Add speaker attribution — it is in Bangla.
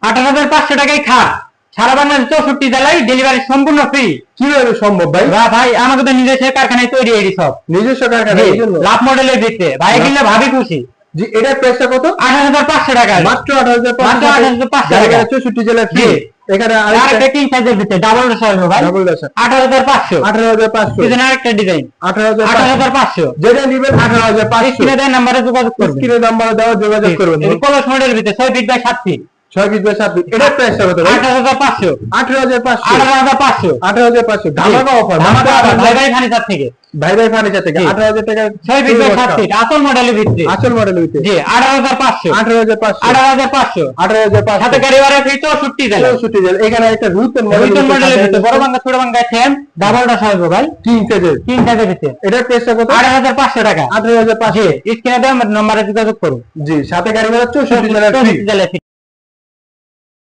Speaker 1: 18,500 টাকায় খাট সারা বাংলাদেশ 64 জেলায় ডেলিভারি সম্পূর্ণ ফ্রি।
Speaker 2: কিভাবে সম্ভব ভাই?
Speaker 1: ভাই আমাদের তো নিজস্ব কারখানায় তৈরি এই সব,
Speaker 2: নিজস্ব কারখানা, এই জন্য
Speaker 1: লাভ মডেলের ভিত্তিতে ভাই কিনলে ভাবি খুশি।
Speaker 2: জি, এটার প্রাইসটা কত?
Speaker 1: 18,500 টাকা,
Speaker 2: মাত্র 18,500
Speaker 1: টাকা।
Speaker 2: 64 জেলা ফ্রি। এখানে
Speaker 1: আরেকটা কিং সাইজের ভিতরে ডাবল ডোর হবে ভাই,
Speaker 2: ডাবল ডোর
Speaker 1: 18,500।
Speaker 2: 18,500।
Speaker 1: পিছনে আরেকটা ডিজাইন
Speaker 2: 18,500। যেটা নিবেন 18,500।
Speaker 1: স্ক্রিনে দেওয়া নম্বরে যোগাযোগ করবেন,
Speaker 2: স্ক্রিনে নাম্বারে দেওয়া যোগাযোগ করবেন।
Speaker 1: এই কলস মডেলের ভিতরে 6 feet by 7 feet,
Speaker 2: 6 feet by 7 feet. এটার প্রাইসটা কত ভাই?
Speaker 1: 18,500।
Speaker 2: 18,500।
Speaker 1: 18,500।
Speaker 2: 18,500 ধামাকা অফার।
Speaker 1: ধামাকা অফার ভাই ভাই ফার্নিচার থেকে,
Speaker 2: ভাই ভাই ফার্নিচার থেকে 18,000 টাকা
Speaker 1: 6 ফিট বাই 7 ফিট আসল মডেলের ভিতরে,
Speaker 2: আসল মডেল হইতে।
Speaker 1: জি 18,500।
Speaker 2: 18,500।
Speaker 1: 18,500
Speaker 2: 18,500
Speaker 1: সাথে গাড়ি ভাড়া ফ্রি 64 জেলা।
Speaker 2: 64 জেলা। এখানে একটা রুটন
Speaker 1: মডেলের ভিতরে বড় বাংলা ছোট বাংলা সেম ডাবল ডোর হবে ভাই,
Speaker 2: কিং সাইজের।
Speaker 1: কিং সাইজের ভিতরে।
Speaker 2: এটার প্রাইসটা কত?
Speaker 1: 18,500 টাকা।
Speaker 2: 18,500।
Speaker 1: জি স্ক্রিনে দেওয়া নম্বরে যোগাযোগ করুন।
Speaker 2: জি, সাথে গাড়ি ভাড়া 64 জেলা ফ্রি।
Speaker 1: 64 জেলা ফ্রি।